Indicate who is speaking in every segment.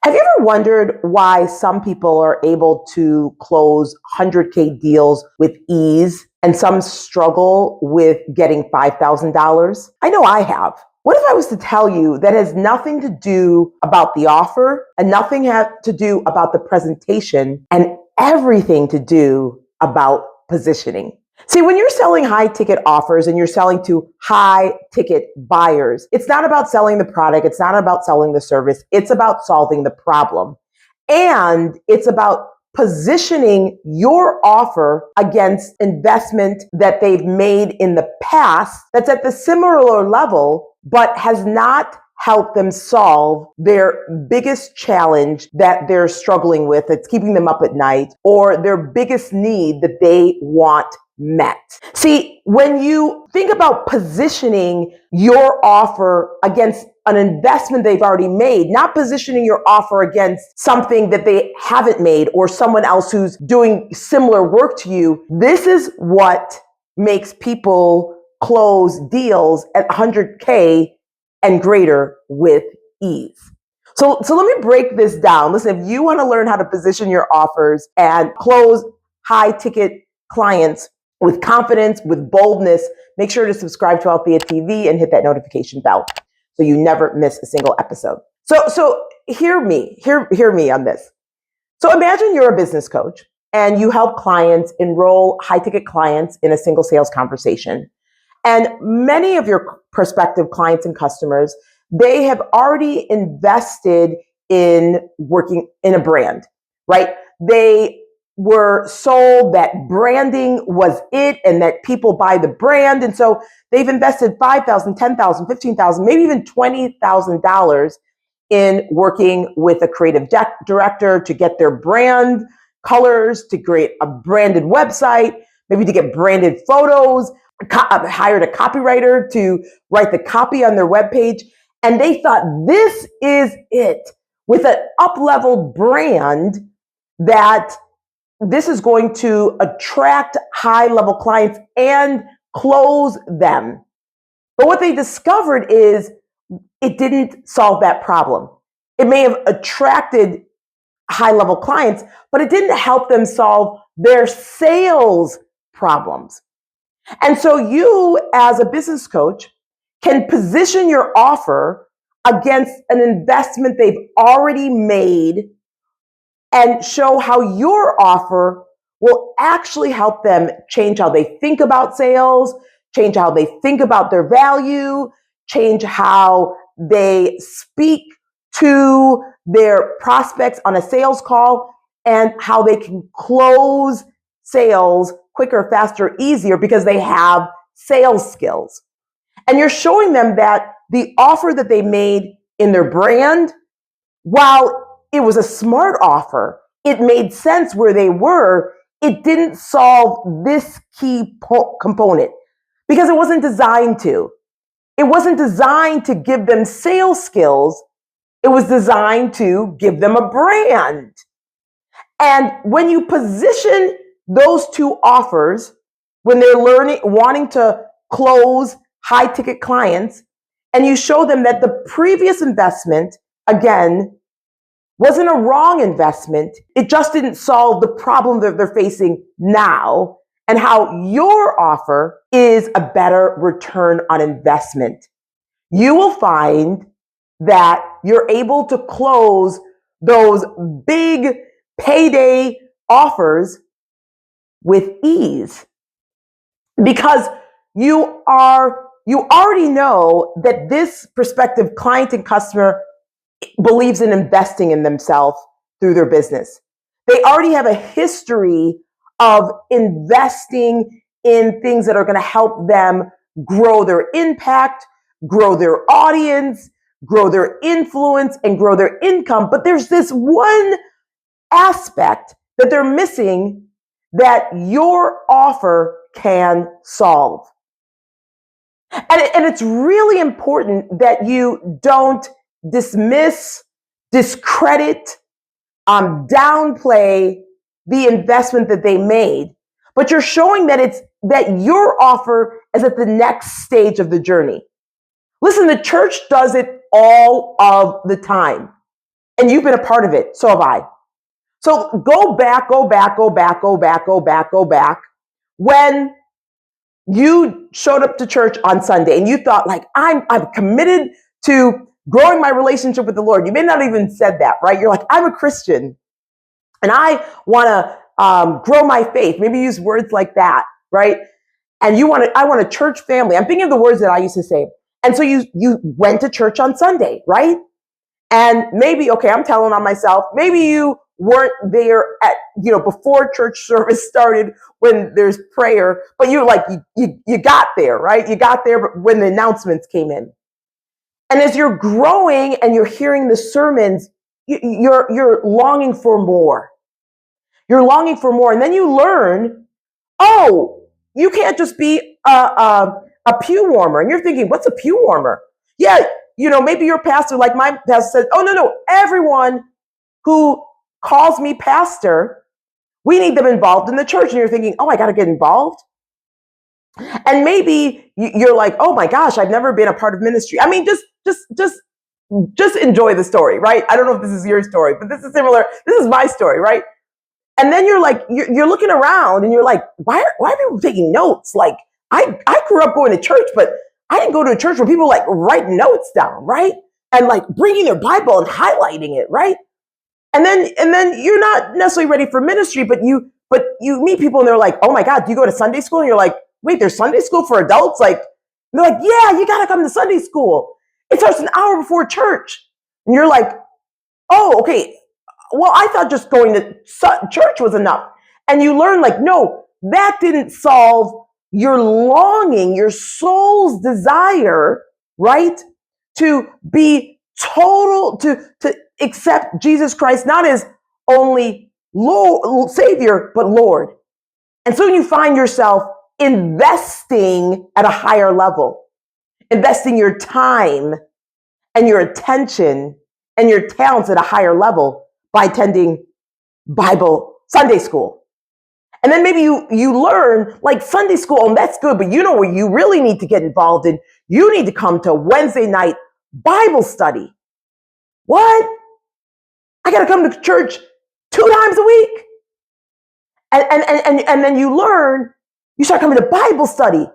Speaker 1: Have you ever wondered why some people are able to close 100K deals with ease and some struggle with getting $5,000? I know I have. What if I was to tell you that has nothing to do about the offer and nothing to do about the presentation and everything to do about positioning? See, when you're selling high ticket offers and you're selling to high ticket buyers, it's not about selling the product. It's not about selling the service. It's about solving the problem. And it's about positioning your offer against investment that they've made in the past that's at the similar level, but has not helped them solve their biggest challenge that they're struggling with, that's keeping them up at night, or their biggest need that they want met. See, when you think about positioning your offer against an investment they've already made, not positioning your offer against something that they haven't made or someone else who's doing similar work to you, this is what makes people close deals at 100K and greater with ease. So let me break this down. Listen, if you want to learn how to position your offers and close high ticket clients with confidence, with boldness, make sure to subscribe to Althea TV and hit that notification bell so you never miss a single episode. So hear me on this. So imagine you're a business coach and you help clients enroll high ticket clients in a single sales conversation. And many of your prospective clients and customers, they have already invested in working in a brand, right? They were sold that branding was it and that people buy the brand. And so they've invested $5,000, $10,000, $15,000, maybe even $20,000 in working with a creative director to get their brand colors, to create a branded website, maybe to get branded photos, hired a copywriter to write the copy on their webpage. And they thought this is it, with an up-leveled brand, that this is going to attract high-level clients and close them. But what they discovered is it didn't solve that problem. It may have attracted high-level clients, but it didn't help them solve their sales problems. And so you, as a business coach, can position your offer against an investment they've already made and show how your offer will actually help them change how they think about sales, change how they think about their value, change how they speak to their prospects on a sales call, and how they can close sales quicker, faster, easier because they have sales skills. And you're showing them that the offer that they made in their brand, while it was a smart offer, it made sense where they were, it didn't solve this key component because it wasn't designed to. It wasn't designed to give them sales skills. It was designed to give them a brand. And when you position those two offers, when they're wanting to close high ticket clients, and you show them that the previous investment, again, wasn't a wrong investment, it just didn't solve the problem that they're facing now, and how your offer is a better return on investment, you will find that you're able to close those big payday offers with ease because you already know that this prospective client and customer believes in investing in themselves through their business. They already have a history of investing in things that are going to help them grow their impact, grow their audience, grow their influence, and grow their income. But there's this one aspect that they're missing that your offer can solve. And it's really important that you don't dismiss, discredit, downplay the investment that they made, but you're showing that your offer is at the next stage of the journey. Listen, the church does it all of the time. And you've been a part of it. So have I. So go back. When you showed up to church on Sunday and you thought, like, I'm committed to growing my relationship with the Lord. You may not even said that, right? You're like, I'm a Christian and I want to grow my faith. Maybe use words like that, right? And I want a church family. I'm thinking of the words that I used to say. And so you went to church on Sunday, right? And maybe, okay, I'm telling on myself, maybe you weren't there at, before church service started when there's prayer, but you got there, right? You got there when the announcements came in. And as you're growing and you're hearing the sermons, you're longing for more. You're longing for more. And then you learn, oh, you can't just be a pew warmer. And you're thinking, what's a pew warmer? Yeah, maybe your pastor, like my pastor says, oh, no, everyone who calls me pastor, we need them involved in the church. And you're thinking, oh, I got to get involved. And maybe you're like, oh my gosh, I've never been a part of ministry. I mean, just enjoy the story, right? I don't know if this is your story, but this is similar. This is my story, right? And then you're like, you're looking around and you're like, why are people taking notes? Like, I grew up going to church, but I didn't go to a church where people like write notes down, right? And like bringing their Bible and highlighting it, right? And then you're not necessarily ready for ministry, but you meet people and they're like, oh my God, do you go to Sunday school? And you're like, wait, there's Sunday school for adults? Like, they're like, yeah, you got to come to Sunday school. It starts an hour before church. And you're like, oh, okay. Well, I thought just going to church was enough. And you learn like, no, that didn't solve your longing, your soul's desire, right? To be total, to accept Jesus Christ, not as only Lord, Savior, but Lord. And so you find yourself investing at a higher level, investing your time and your attention and your talents at a higher level by attending Bible Sunday school. And then maybe you learn like Sunday school, and that's good, but you know where you really need to get involved in? You need to come to Wednesday night Bible study. What? I got to come to church 2 times a week. And then you learn, you start coming to Bible study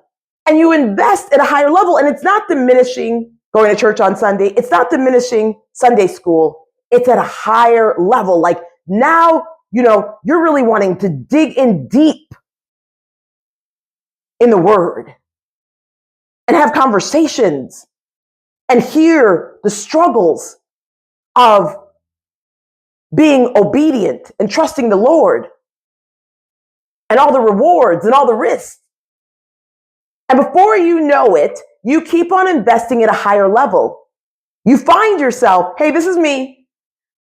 Speaker 1: and you invest at a higher level. And it's not diminishing going to church on Sunday. It's not diminishing Sunday school. It's at a higher level. Like now, you're really wanting to dig in deep in the word and have conversations and hear the struggles of being obedient and trusting the Lord and all the rewards and all the risks. And before you know it, you keep on investing at a higher level. You find yourself, hey, this is me.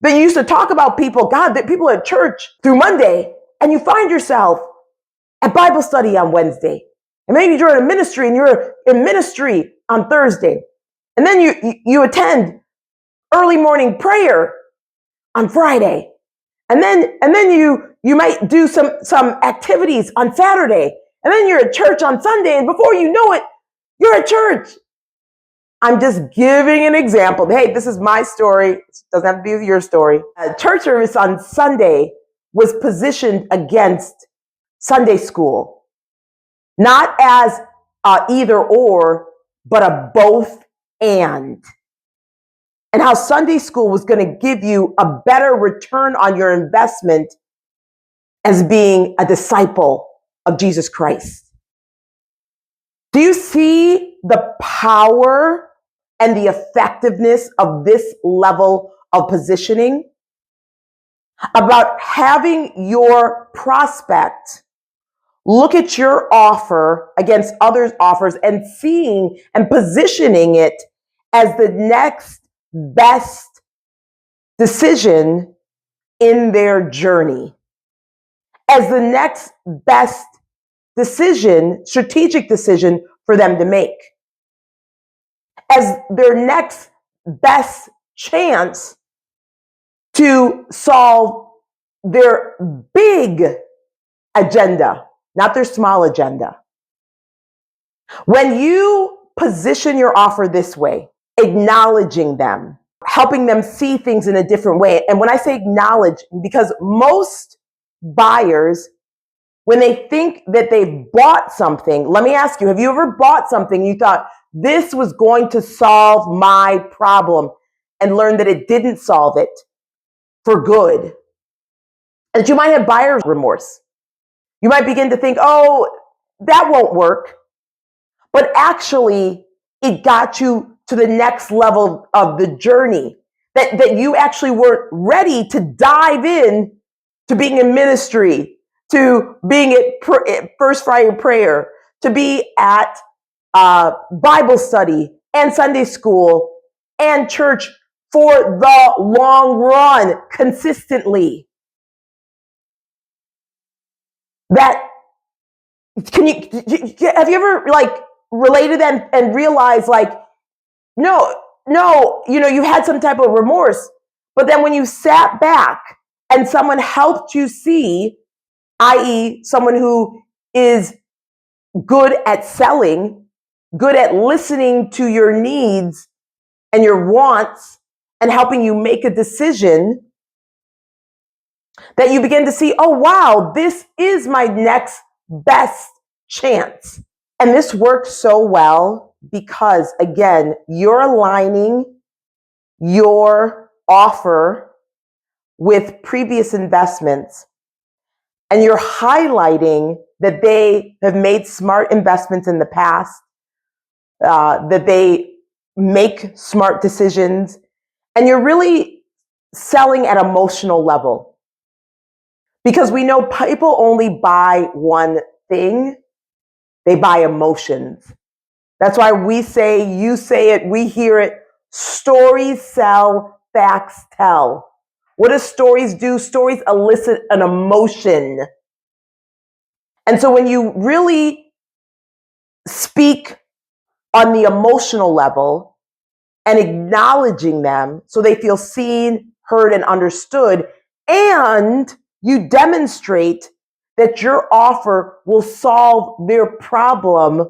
Speaker 1: That you used to talk about people, God, that people at church through Monday, and you find yourself at Bible study on Wednesday. And maybe you're in a ministry and you're in ministry on Thursday. And then you attend early morning prayer on Friday. And then you might do some activities on Saturday. And then you're at church on Sunday. And before you know it, you're at church. I'm just giving an example. Hey, this is my story. It doesn't have to be your story. A church service on Sunday was positioned against Sunday school. Not as either or, but a both and. And how Sunday school was going to give you a better return on your investment as being a disciple of Jesus Christ. Do you see the power and the effectiveness of this level of positioning? About having your prospect look at your offer against others' offers and seeing and positioning it as the next best decision in their journey, as the next best decision, strategic decision for them to make, as their next best chance to solve their big agenda, not their small agenda. When you position your offer this way, acknowledging them, helping them see things in a different way. And when I say acknowledge, because most buyers, when they think that they've bought something, let me ask you, have you ever bought something you thought this was going to solve my problem and learned that it didn't solve it for good? And you might have buyer's remorse. You might begin to think, oh, that won't work. But actually, it got you to the next level of the journey, that you actually weren't ready to dive in to being in ministry, to being at First Friday Prayer, to be at Bible study and Sunday school and church for the long run consistently. That have you ever like related and realized like, no, you had some type of remorse, but then when you sat back and someone helped you see, i.e. someone who is good at selling, good at listening to your needs and your wants and helping you make a decision, that you begin to see, oh, wow, this is my next best chance. And this works so well because, again, you're aligning your offer with previous investments and you're highlighting that they have made smart investments in the past, that they make smart decisions, and you're really selling at emotional level. Because we know people only buy one thing, they buy emotions. That's why we say, you say it, we hear it, stories sell, facts tell. What do stories do? Stories elicit an emotion. And so when you really speak on the emotional level and acknowledging them so they feel seen, heard, and understood, and you demonstrate that your offer will solve their problem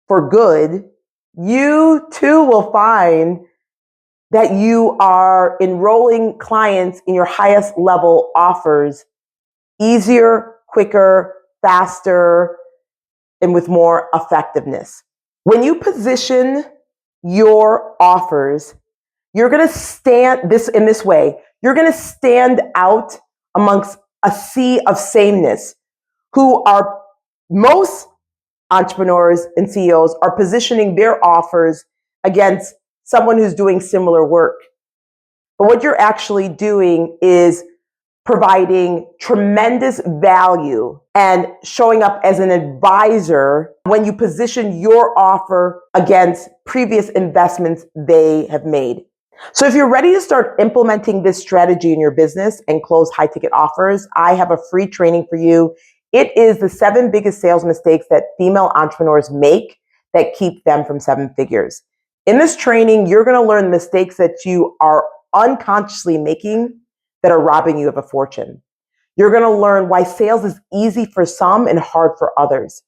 Speaker 1: for good, you too will find that you are enrolling clients in your highest level offers easier, quicker, faster, and with more effectiveness. When you position your offers, you're going to stand in this way. You're going to stand out amongst a sea of sameness who are most entrepreneurs and CEOs are positioning their offers against someone who's doing similar work. But what you're actually doing is providing tremendous value and showing up as an advisor when you position your offer against previous investments they have made. So if you're ready to start implementing this strategy in your business and close high ticket offers, I have a free training for you. It is the 7 biggest sales mistakes that female entrepreneurs make that keep them from 7 figures. In this training, you're going to learn mistakes that you are unconsciously making that are robbing you of a fortune. You're going to learn why sales is easy for some and hard for others.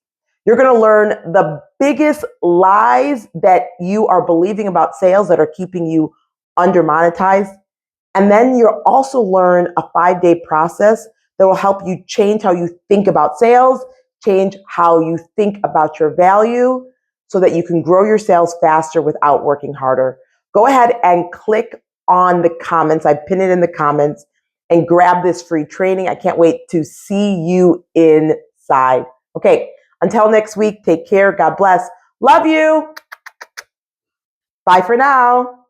Speaker 1: You're going to learn the biggest lies that you are believing about sales that are keeping you under monetized. And then you'll also learn a 5-day process that will help you change how you think about sales, change how you think about your value so that you can grow your sales faster without working harder. Go ahead and click on the comments. I pin it in the comments and grab this free training. I can't wait to see you inside. Okay, until next week, take care. God bless. Love you. Bye for now.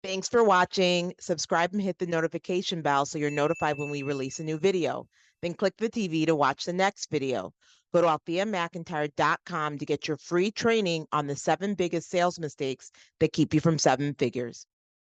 Speaker 1: Thanks for watching. Subscribe and hit the notification bell so you're notified when we release a new video. Then click the TV to watch the next video. Go to altheamcintyre.com to get your free training on the 7 biggest sales mistakes that keep you from 7 figures.